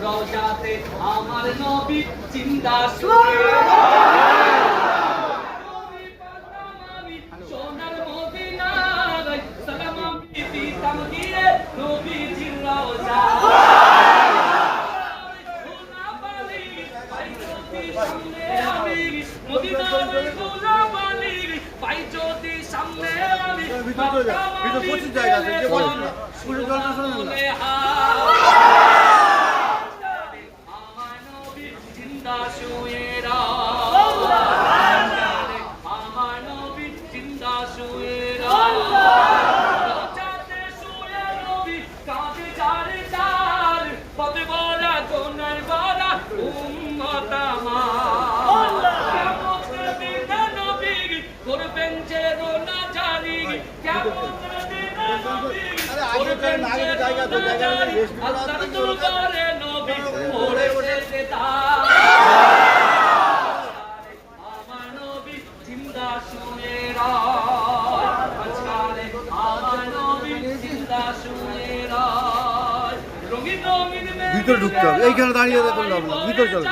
রওজাতে আমার নবী জিন্দা শুয়ে নবী পাতাম আমি সোনার মদিনায় সালাম আমি দিতাম গিয়ে নবীজির রওজায় গোলাপালি পাইজতি সামনে আমি মদিনার গোলাপালি পাইজতি সামনে আমি ভিতর প্রচুর জায়গা আছে যে বলেন না পুরো জলটা শোনেন না আমার নবী জিন্দা শুয়ে আমার নবী জিন্দা শুয়ে রওজাতে শুয়ে নবী কাঁদে চারে চার পথে বলা কোনার বলা উম্মত আমার কিয়ামতের দিনে নবী করবেন যে রোনা জারি কিয়ামতের দিনে নবী করবেন যে রোনা জারি আল্লাহর দরবারে নবী পড়েছে তার আমার নবী জিন্দা শুয়ে আজকালে আমার নবী জিন্দা শুয়ে রঙিন রঙিন ভিতরে ঢুকতে হবে এইখানে দাঁড়িয়ে দেখুন না ভিতরে চলো